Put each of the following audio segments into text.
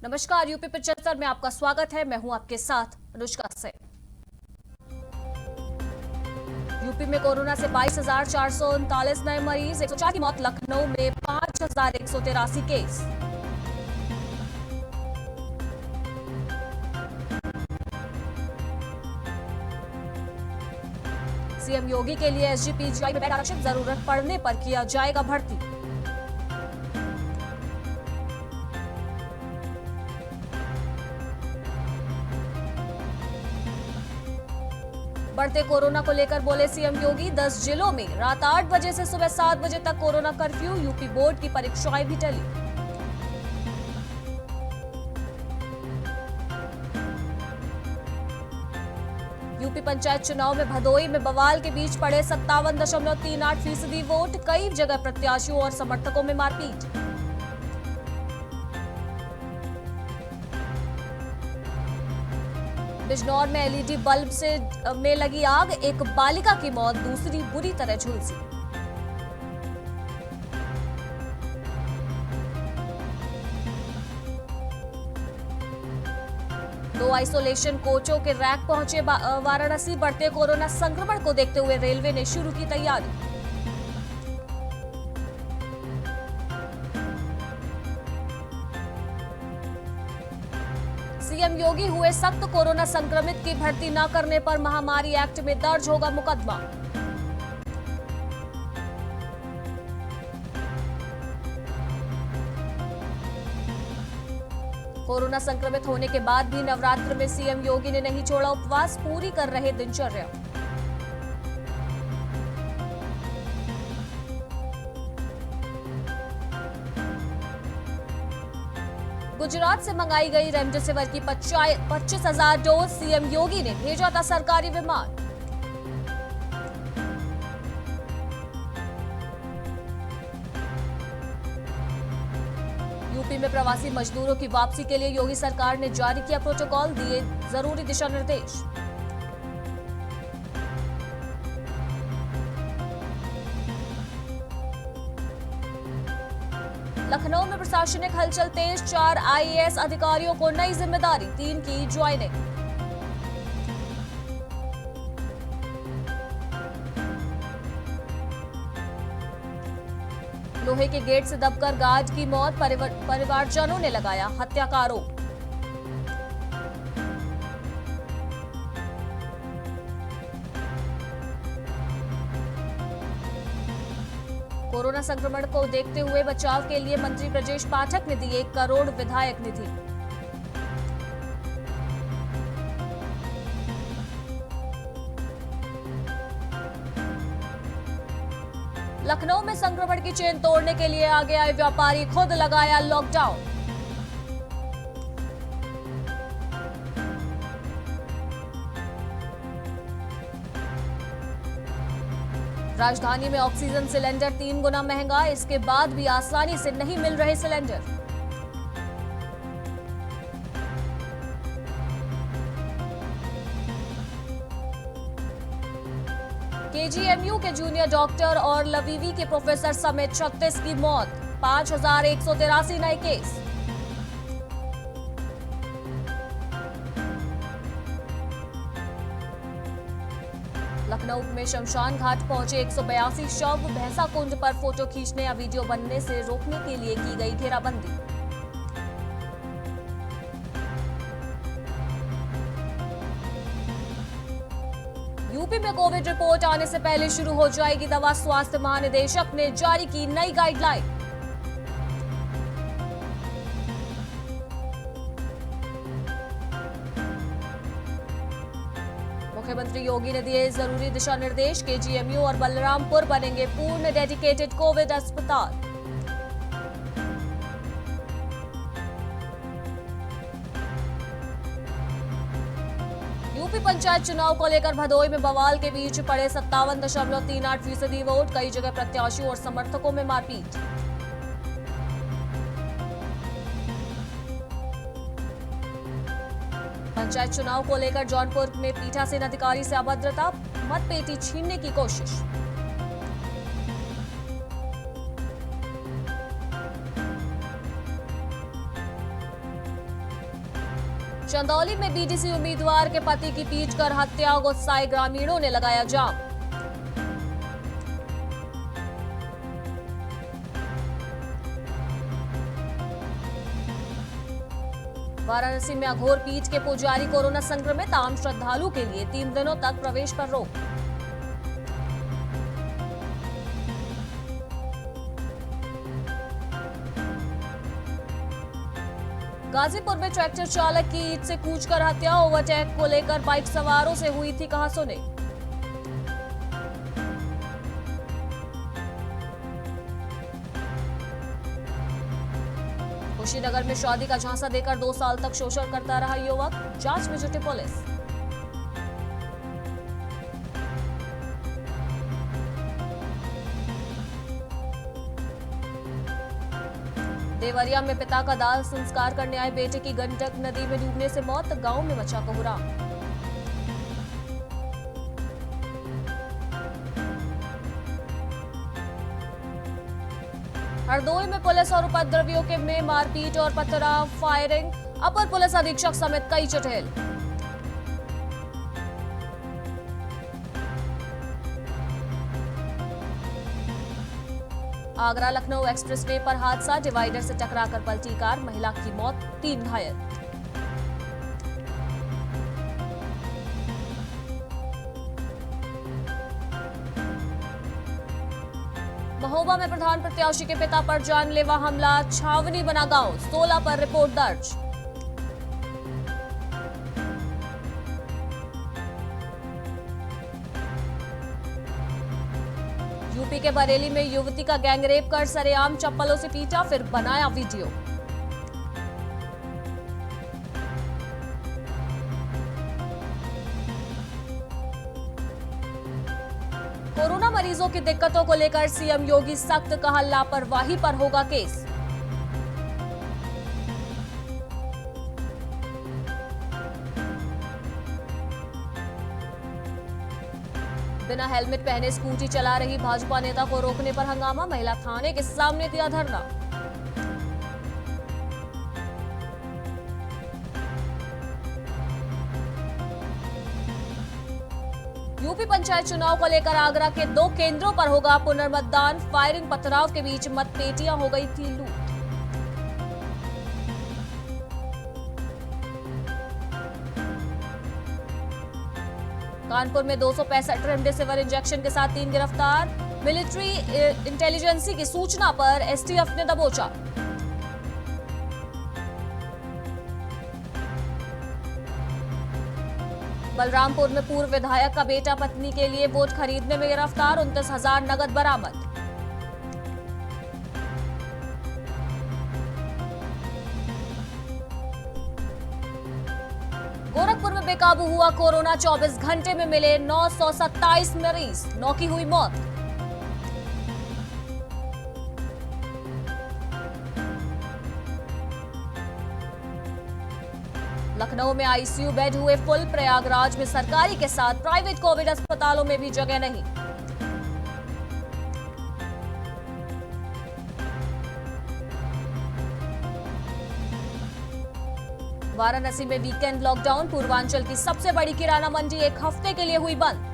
नमस्कार, यूपी 75 में आपका स्वागत है। मैं हूं आपके साथ अनुष्का से। यूपी में कोरोना से 22,439 नए मरीज, 104 की मौत। लखनऊ में 5,183 केस। सीएम योगी के लिए एसजीपीजीआई में बेड आरक्षित, जरूरत पड़ने पर किया जाएगा भर्ती। बढ़ते कोरोना को लेकर बोले सीएम योगी, 10 जिलों में रात 8 बजे से सुबह 7 बजे तक कोरोना कर्फ्यू। यूपी बोर्ड की परीक्षाएं भी टली। यूपी पंचायत चुनाव में भदोई में बवाल के बीच पड़े 57.38% वोट। कई जगह प्रत्याशियों और समर्थकों में मारपीट। बिजनौर में एलईडी बल्ब में लगी आग, एक बालिका की मौत, दूसरी बुरी तरह झुलसी। दो आइसोलेशन कोचों के रैक पहुंचे वाराणसी। बढ़ते कोरोना संक्रमण को देखते हुए रेलवे ने शुरू की तैयारी। सीएम योगी हुए सख्त, कोरोना संक्रमित की भर्ती न करने पर महामारी एक्ट में दर्ज होगा मुकदमा। कोरोना संक्रमित होने के बाद भी नवरात्र में सीएम योगी ने नहीं छोड़ा उपवास, पूरी कर रहे दिनचर्या। गुजरात से मंगाई गई रेमडेसिविर की 25,000 डोज। सीएम योगी ने भेजा था सरकारी विमान। यूपी में प्रवासी मजदूरों की वापसी के लिए योगी सरकार ने जारी किया प्रोटोकॉल, दिए जरूरी दिशा निर्देश। लखनऊ में प्रशासनिक हलचल तेज, 4 आईएएस अधिकारियों को नई जिम्मेदारी, 3 की ज्वाइनिंग। लोहे के गेट से दबकर गार्ड की मौत, परिवारजनों ने लगाया हत्या का आरोप। कोरोना संक्रमण को देखते हुए बचाव के लिए मंत्री ब्रजेश पाठक ने दी 1 करोड़ विधायक निधि। लखनऊ में संक्रमण की चेन तोड़ने के लिए आगे आए व्यापारी, खुद लगाया लॉकडाउन। राजधानी में ऑक्सीजन सिलेंडर 3 गुना महंगा, इसके बाद भी आसानी से नहीं मिल रहे सिलेंडर। केजीएमयू के जूनियर डॉक्टर और लवीवी के प्रोफेसर समेत 36 की मौत, 5,183 नए केस। लखनऊ में शमशान घाट पहुंचे 182 शव, भैंसा कुंड पर फोटो खींचने या वीडियो बनने से रोकने के लिए की गई घेराबंदी। यूपी में कोविड रिपोर्ट आने से पहले शुरू हो जाएगी दवा, स्वास्थ्य महानिदेशक ने जारी की नई गाइडलाइन। मुख्यमंत्री योगी ने दिए जरूरी दिशा निर्देश, केजीएमयू और बलरामपुर बनेंगे पूर्ण डेडिकेटेड कोविड अस्पताल। यूपी पंचायत चुनाव को लेकर भदोई में बवाल के बीच पड़े 57.38% वोट, कई जगह प्रत्याशियों और समर्थकों में मारपीट। पंचायत चुनाव को लेकर जौनपुर में पीठासीन अधिकारी से अभद्रता, मतपेटी छीनने की कोशिश। चंदौली में बीडीसी उम्मीदवार के पति की पीटकर हत्या, गुस्साए ग्रामीणों ने लगाया जाम। वाराणसी में अघोर पीठ के पुजारी कोरोना संक्रमित, आम श्रद्धालु के लिए 3 दिनों तक प्रवेश पर रोक। गाजीपुर में ट्रैक्टर चालक की ईंट से कूचकर हत्या, ओवरटेक को लेकर बाइक सवारों से हुई थी कहासुनी। कुशीनगर में शादी का झांसा देकर 2 साल तक शोषण करता रहा युवक, जांच में जुटी पुलिस। देवरिया में पिता का दाह संस्कार करने आए बेटे की गंडक नदी में डूबने से मौत, गांव में मचा कोहराम। हरदोई में पुलिस और उपद्रवियों के में मारपीट और पथराव, फायरिंग, अपर पुलिस अधीक्षक समेत कई चुटेल। आगरा लखनऊ एक्सप्रेसवे पर हादसा, डिवाइडर से टकराकर पलटी कार, महिला की मौत, 3 घायल। महोबा में प्रधान प्रत्याशी के पिता पर जानलेवा हमला, छावनी बना गांव, 16 पर रिपोर्ट दर्ज। यूपी के बरेली में युवती का गैंगरेप कर सरेआम चप्पलों से पीटा, फिर बनाया वीडियो। कोरोना मरीजों की दिक्कतों को लेकर सीएम योगी सख्त, कहा लापरवाही पर होगा केस। बिना हेलमेट पहने स्कूटी चला रही भाजपा नेता को रोकने पर हंगामा, महिला थाने के सामने दिया धरना। यूपी पंचायत चुनाव को लेकर आगरा के 2 केंद्रों पर होगा पुनर्मतदान, फायरिंग पथराव के बीच मतपेटियां हो गई थी लूट। कानपुर में 265 रेमडेसिविर इंजेक्शन के साथ 3 गिरफ्तार, मिलिट्री इंटेलिजेंसी की सूचना पर एसटीएफ ने दबोचा। बलरामपुर में पूर्व विधायक का बेटा पत्नी के लिए वोट खरीदने में गिरफ्तार, 29,000 नगद बरामद। गोरखपुर में बेकाबू हुआ कोरोना, 24 घंटे में मिले 927 मरीज, 9 की हुई मौत। लखनऊ में आईसीयू बेड हुए फुल, प्रयागराज में सरकारी के साथ प्राइवेट कोविड अस्पतालों में भी जगह नहीं। वाराणसी में वीकेंड लॉकडाउन, पूर्वांचल की सबसे बड़ी किराना मंडी 1 हफ्ते के लिए हुई बंद।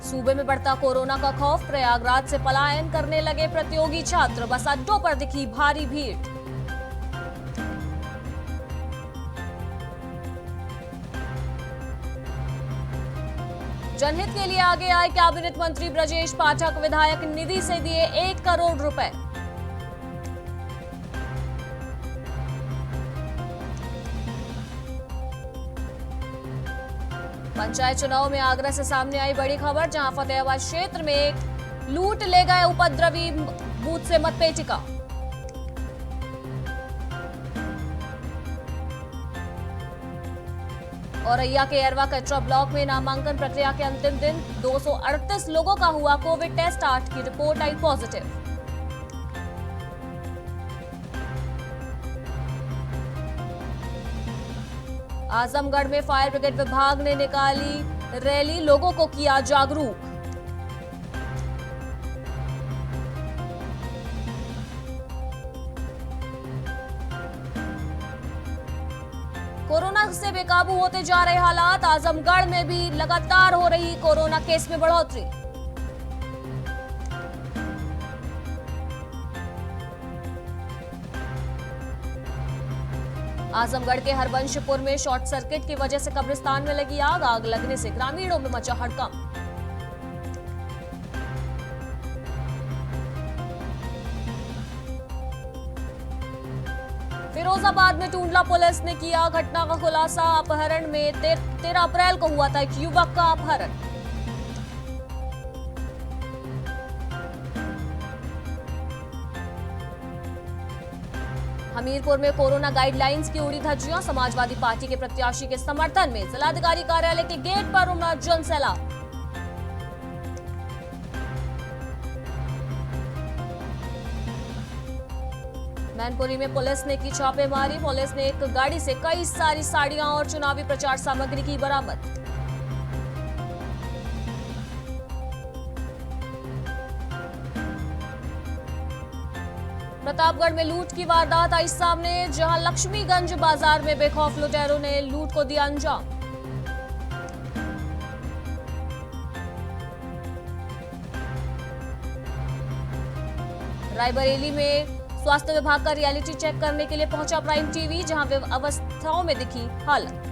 सूबे में बढ़ता कोरोना का खौफ, प्रयागराज से पलायन करने लगे प्रतियोगी छात्र, बस अड्डों पर दिखी भारी भीड़। जनहित के लिए आगे आए कैबिनेट मंत्री ब्रजेश पाठक, विधायक निधि से दिए 1 करोड़ रुपए। पंचायत चुनाव में आगरा से सामने आई बड़ी खबर, जहां फतेहाबाद क्षेत्र में लूट ले गए उपद्रवी, बूथ से मतपेटिका। औरैया के एरवा कटरा ब्लॉक में नामांकन प्रक्रिया के अंतिम दिन 238 लोगों का हुआ कोविड टेस्ट, 8 की रिपोर्ट आई पॉजिटिव। आजमगढ़ में फायर ब्रिगेड विभाग ने निकाली रैली, लोगों को किया जागरूक। कोरोना से बेकाबू होते जा रहे हालात, आजमगढ़ में भी लगातार हो रही कोरोना केस में बढ़ोतरी। आजमगढ़ के हरबंशपुर में शॉर्ट सर्किट की वजह से कब्रिस्तान में लगी आग, आग लगने से ग्रामीणों में मचा हड़कंप। फिरोजाबाद में टूंडला पुलिस ने किया घटना का खुलासा, अपहरण में 13 अप्रैल को हुआ था एक युवक का अपहरण। हमीरपुर में कोरोना गाइडलाइंस की उड़ी धज्जियां, समाजवादी पार्टी के प्रत्याशी के समर्थन में जिलाधिकारी कार्यालय के गेट पर उमड़ा जनसैलाब। मैनपुरी में पुलिस ने की छापेमारी, पुलिस ने एक गाड़ी से कई सारी साड़ियां और चुनावी प्रचार सामग्री की बरामद। प्रतापगढ़ में लूट की वारदात आई सामने, जहां लक्ष्मीगंज बाजार में बेखौफ लुटेरों ने लूट को दिया अंजाम। रायबरेली में स्वास्थ्य विभाग का रियलिटी चेक करने के लिए पहुंचा प्राइम टीवी, जहां अवस्थाओं में दिखी हालत।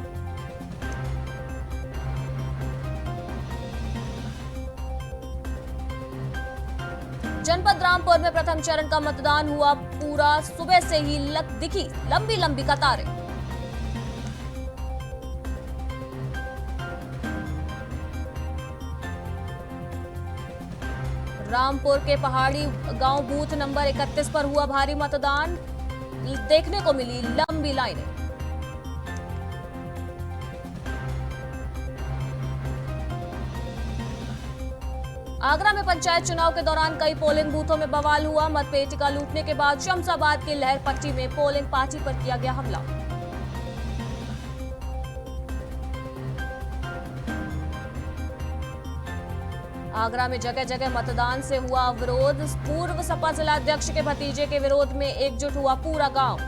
जनपद रामपुर में प्रथम चरण का मतदान हुआ पूरा, सुबह से ही दिखी लंबी लंबी कतारें। रामपुर के पहाड़ी गांव बूथ नंबर 31 पर हुआ भारी मतदान, देखने को मिली लंबी लाइनें। आगरा में पंचायत चुनाव के दौरान कई पोलिंग बूथों में बवाल हुआ, मतपेटिका लूटने के बाद शमशाबाद के लहर पट्टी में पोलिंग पार्टी पर किया गया हमला। आगरा में जगह जगह मतदान से हुआ अवरोध, पूर्व सपा जिलाध्यक्ष के भतीजे के विरोध में एकजुट हुआ पूरा गांव।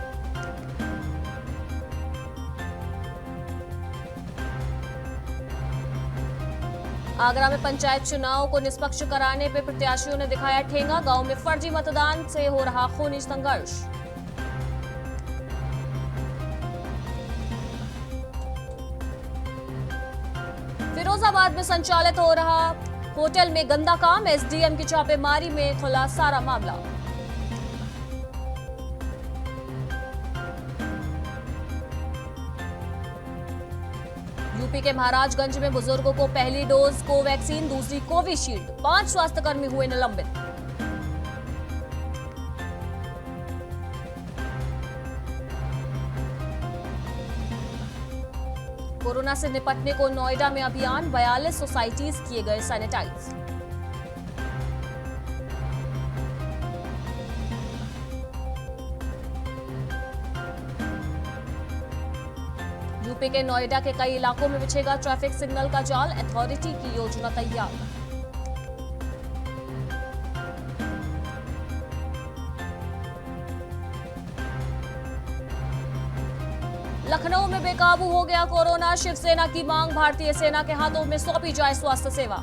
आगरा में पंचायत चुनाव को निष्पक्ष कराने पे प्रत्याशियों ने दिखाया ठेंगा, गांव में फर्जी मतदान से हो रहा खूनी संघर्ष। फिरोजाबाद में संचालित हो रहा होटल में गंदा काम, एसडीएम की छापेमारी में खुला सारा मामला। यूपी के महाराजगंज में बुजुर्गों को पहली डोज कोवैक्सीन, दूसरी कोविशील्ड, 5 स्वास्थ्यकर्मी हुए निलंबित। कोरोना से निपटने को नोएडा में अभियान, 42 सोसाइटीज किए गए सैनिटाइज। यूपी के नोएडा के कई इलाकों में बिछेगा ट्रैफिक सिग्नल का जाल, अथॉरिटी की योजना तैयार। लखनऊ में बेकाबू हो गया कोरोना, शिवसेना की मांग भारतीय सेना के हाथों में सौंपी जाए स्वास्थ्य सेवा।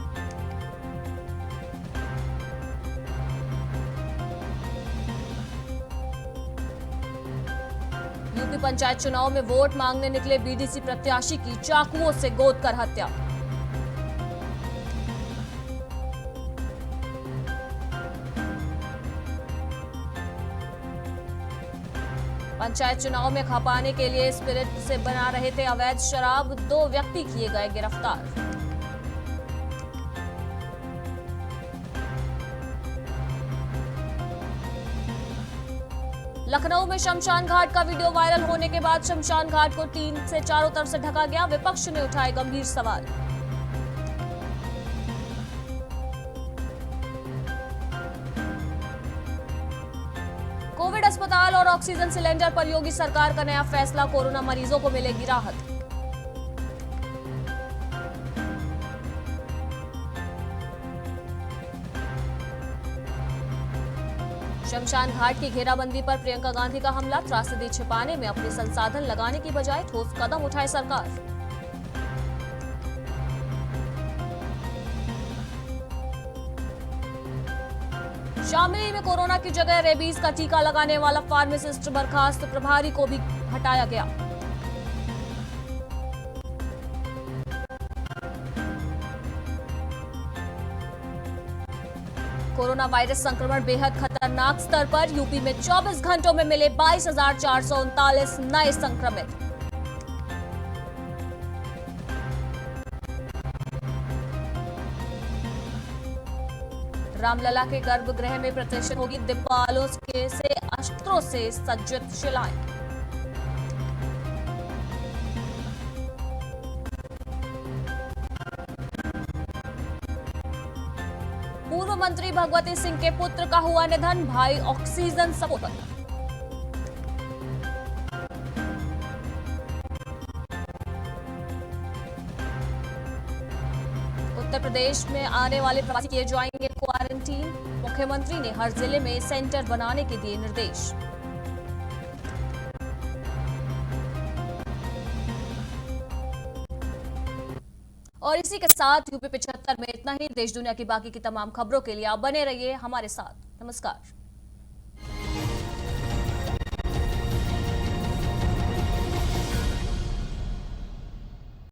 यूपी पंचायत चुनाव में वोट मांगने निकले बीडीसी प्रत्याशी की चाकुओं से गोद कर हत्या। पंचायत चुनाव में खपाने के लिए स्पिरिट से बना रहे थे अवैध शराब, 2 व्यक्ति किए गए गिरफ्तार। लखनऊ में शमशान घाट का वीडियो वायरल होने के बाद शमशान घाट को टीन से चारों तरफ से ढका गया, विपक्ष ने उठाए गंभीर सवाल। कोविड अस्पताल और ऑक्सीजन सिलेंडर पर योगी सरकार का नया फैसला, कोरोना मरीजों को मिलेगी राहत। शमशान घाट की घेराबंदी पर प्रियंका गांधी का हमला, त्रासदी छिपाने में अपने संसाधन लगाने की बजाय ठोस कदम उठाए सरकार। शामली में कोरोना की जगह रेबीज का टीका लगाने वाला फार्मासिस्ट बर्खास्त, प्रभारी को भी हटाया गया। कोरोना वायरस संक्रमण बेहद खतरनाक स्तर पर, यूपी में 24 घंटों में मिले 22,439 नए संक्रमित। रामलला के गर्भगृह में प्रतिष्ठित होगी दीपालों से अस्त्रों से सज्जित शिलाएं। पूर्व मंत्री भगवती सिंह के पुत्र का हुआ निधन, भाई ऑक्सीजन सपोर्टर। उत्तर प्रदेश में आने वाले प्रवासी किए जाएंगे क्वारंटीन, मुख्यमंत्री ने हर जिले में सेंटर बनाने के दिए निर्देश। और इसी के साथ यूपी 75 में इतना ही। देश दुनिया की बाकी की तमाम खबरों के लिए आप बने रहिए हमारे साथ। नमस्कार।